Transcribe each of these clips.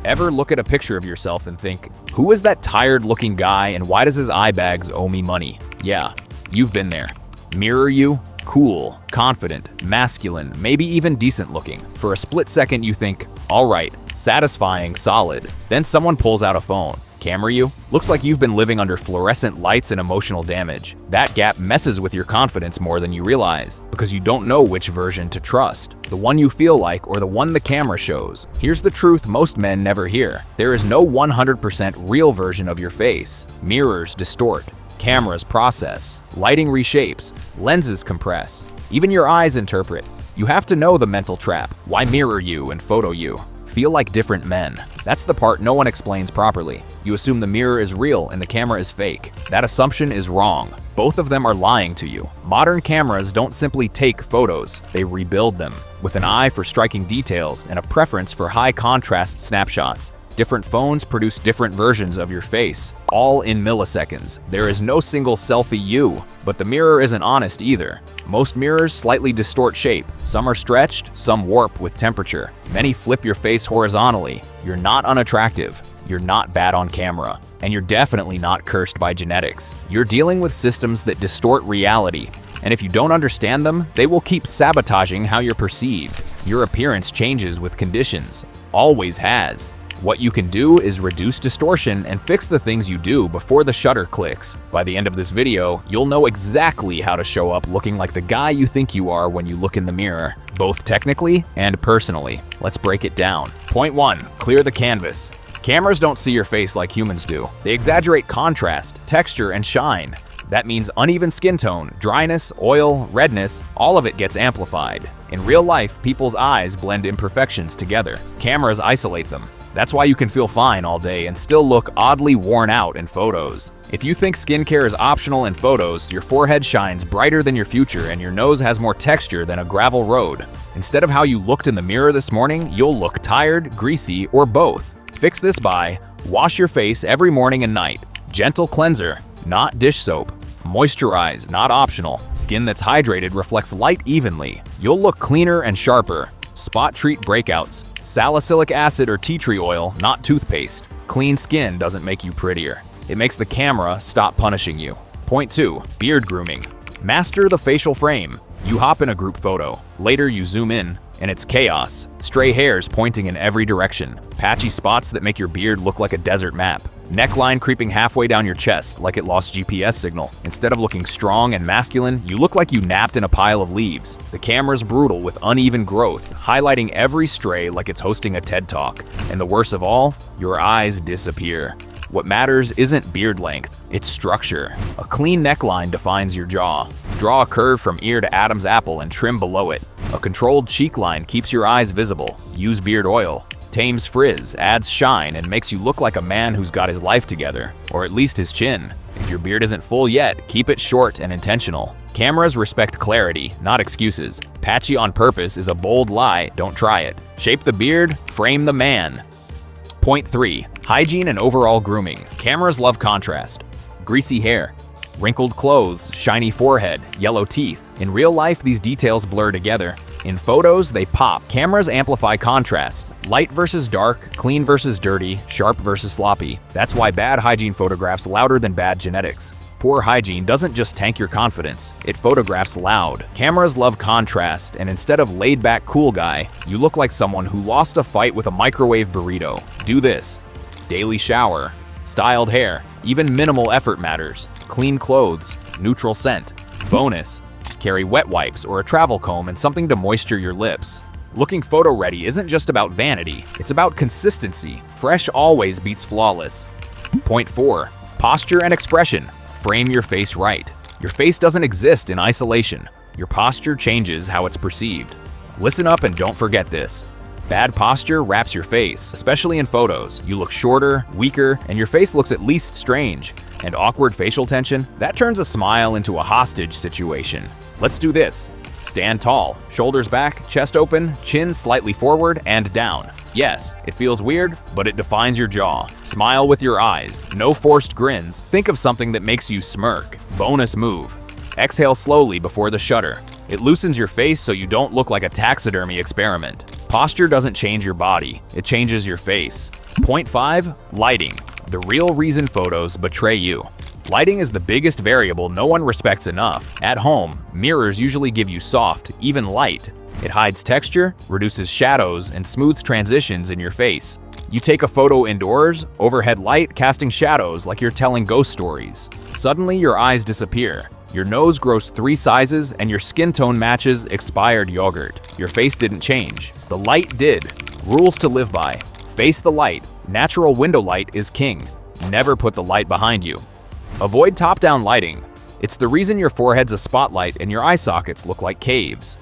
Ever look at a picture of yourself and think, who is that tired-looking guy and why does his eye bags owe me money? Yeah, you've been there. Mirror you? Cool, confident, masculine, maybe even decent looking. For a split second you think, alright, satisfying, solid. Then someone pulls out a phone. Camera you? Looks like you've been living under fluorescent lights and emotional damage. That gap messes with your confidence more than you realize, because you don't know which version to trust. The one you feel like or the one the camera shows. Here's the truth most men never hear. There is no 100% real version of your face. Mirrors distort. Cameras process. Lighting reshapes. Lenses compress. Even your eyes interpret. You have to know the mental trap. Why mirror you and photo you? Feel like different men. That's the part no one explains properly. You assume the mirror is real and the camera is fake. That assumption is wrong. Both of them are lying to you. Modern cameras don't simply take photos, they rebuild them. With an eye for striking details and a preference for high contrast snapshots. Different phones produce different versions of your face, all in milliseconds. There is no single selfie you, but the mirror isn't honest either. Most mirrors slightly distort shape. Some are stretched, some warp with temperature. Many flip your face horizontally. You're not unattractive. You're not bad on camera. And you're definitely not cursed by genetics. You're dealing with systems that distort reality. And if you don't understand them, they will keep sabotaging how you're perceived. Your appearance changes with conditions. Always has. What you can do is reduce distortion and fix the things you do before the shutter clicks. By the end of this video, you'll know exactly how to show up looking like the guy you think you are when you look in the mirror, both technically and personally. Let's break it down. Point 1. Clear the canvas. Cameras don't see your face like humans do. They exaggerate contrast, texture, and shine. That means uneven skin tone, dryness, oil, redness, all of it gets amplified. In real life, people's eyes blend imperfections together. Cameras isolate them. That's why you can feel fine all day and still look oddly worn out in photos. If you think skincare is optional in photos, your forehead shines brighter than your future and your nose has more texture than a gravel road. Instead of how you looked in the mirror this morning, you'll look tired, greasy, or both. Fix this by: wash your face every morning and night. Gentle cleanser, not dish soap. Moisturize, not optional. Skin that's hydrated reflects light evenly. You'll look cleaner and sharper. Spot treat breakouts. Salicylic acid or tea tree oil, not toothpaste. Clean skin doesn't make you prettier. It makes the camera stop punishing you. Point 2. Beard grooming. Master the facial frame. You hop in a group photo. Later you zoom in, and it's chaos. Stray hairs pointing in every direction. Patchy spots that make your beard look like a desert map. Neckline creeping halfway down your chest like it lost GPS signal. Instead of looking strong and masculine, you look like you napped in a pile of leaves. The camera's brutal with uneven growth, highlighting every stray like it's hosting a TED Talk. And the worst of all, your eyes disappear. What matters isn't beard length, it's structure. A clean neckline defines your jaw. Draw a curve from ear to Adam's apple and trim below it. A controlled cheek line keeps your eyes visible. Use beard oil. Tames frizz, adds shine, and makes you look like a man who's got his life together, or at least his chin. If your beard isn't full yet, keep it short and intentional. Cameras respect clarity, not excuses. Patchy on purpose is a bold lie, don't try it. Shape the beard, frame the man. Point 3. Hygiene and overall grooming. Cameras love contrast. Greasy hair, wrinkled clothes, shiny forehead, yellow teeth. In real life, these details blur together. In photos, they pop. Cameras amplify contrast. Light versus dark, clean versus dirty, sharp versus sloppy. That's why bad hygiene photographs louder than bad genetics. Poor hygiene doesn't just tank your confidence, it photographs loud. Cameras love contrast, and instead of laid-back cool guy, you look like someone who lost a fight with a microwave burrito. Do this. Daily shower. Styled hair. Even minimal effort matters. Clean clothes. Neutral scent. Bonus. Carry wet wipes or a travel comb and something to moisture your lips. Looking photo ready isn't just about vanity, it's about consistency. Fresh always beats flawless. Point 4. Posture and expression. Frame your face right. Your face doesn't exist in isolation. Your posture changes how it's perceived. Listen up and don't forget this. Bad posture wraps your face, especially in photos. You look shorter, weaker, and your face looks at least strange. And awkward facial tension, that turns a smile into a hostage situation. Let's do this. Stand tall, shoulders back, chest open, chin slightly forward and down. Yes, it feels weird, but it defines your jaw. Smile with your eyes. No forced grins. Think of something that makes you smirk. Bonus move. Exhale slowly before the shutter. It loosens your face so you don't look like a taxidermy experiment. Posture doesn't change your body, it changes your face. Point 5. Lighting. The real reason photos betray you. Lighting is the biggest variable no one respects enough. At home, mirrors usually give you soft, even light. It hides texture, reduces shadows, and smooths transitions in your face. You take a photo indoors, overhead light casting shadows like you're telling ghost stories. Suddenly your eyes disappear. Your nose grows 3 sizes and your skin tone matches expired yogurt. Your face didn't change. The light did. Rules to live by. Face the light. Natural window light is king. Never put the light behind you. Avoid top-down lighting. It's the reason your forehead's a spotlight and your eye sockets look like caves.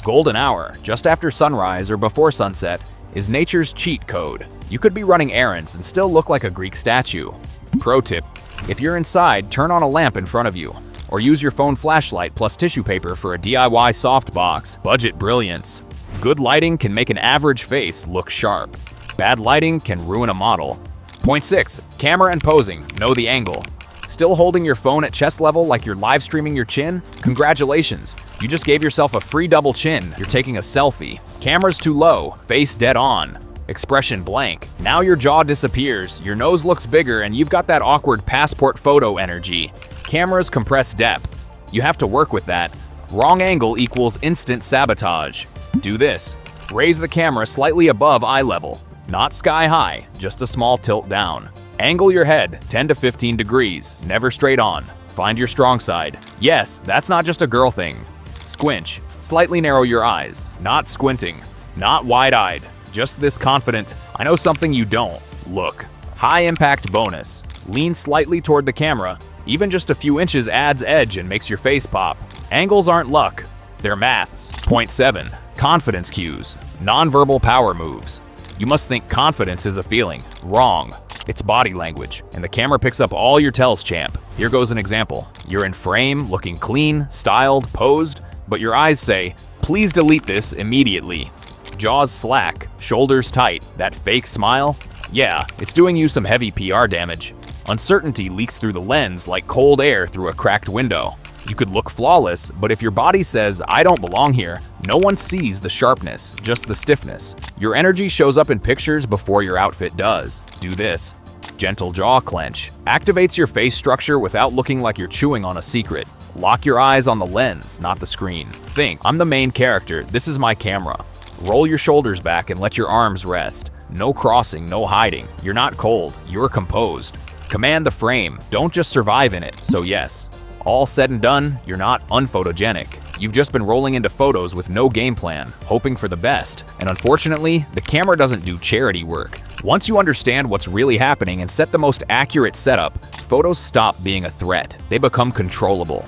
Golden hour, just after sunrise or before sunset, is nature's cheat code. You could be running errands and still look like a Greek statue. Pro tip: if you're inside, turn on a lamp in front of you, or use your phone flashlight plus tissue paper for a DIY softbox. Budget brilliance. Good lighting can make an average face look sharp. Bad lighting can ruin a model. Point 6. Camera and posing. Know the angle. Still holding your phone at chest level like you're live streaming your chin? Congratulations, you just gave yourself a free double chin. You're taking a selfie. Camera's too low, face dead on, expression blank. Now your jaw disappears, your nose looks bigger, and you've got that awkward passport photo energy. Cameras compress depth. You have to work with that. Wrong angle equals instant sabotage. Do this. Raise the camera slightly above eye level. Not sky high, just a small tilt down. Angle your head 10 to 15 degrees, never straight on. Find your strong side. Yes, that's not just a girl thing. Squinch. Slightly narrow your eyes. Not squinting. Not wide-eyed. Just this confident, I know something you don't. Look. High impact bonus. Lean slightly toward the camera. Even just a few inches adds edge and makes your face pop. Angles aren't luck. They're maths. Point 7. Confidence cues. Nonverbal power moves. You must think confidence is a feeling. Wrong. It's body language, and the camera picks up all your tells, champ. Here goes an example. You're in frame, looking clean, styled, posed, but your eyes say, please delete this immediately. Jaws slack, shoulders tight, that fake smile? Yeah, it's doing you some heavy PR damage. Uncertainty leaks through the lens like cold air through a cracked window. You could look flawless, but if your body says, I don't belong here, no one sees the sharpness, just the stiffness. Your energy shows up in pictures before your outfit does. Do this. Gentle jaw clench. Activates your face structure without looking like you're chewing on a secret. Lock your eyes on the lens, not the screen. Think, I'm the main character, this is my camera. Roll your shoulders back and let your arms rest. No crossing, no hiding. You're not cold, you're composed. Command the frame, don't just survive in it. So yes, all said and done, you're not unphotogenic. You've just been rolling into photos with no game plan, hoping for the best. And unfortunately, the camera doesn't do charity work. Once you understand what's really happening and set the most accurate setup, photos stop being a threat. They become controllable.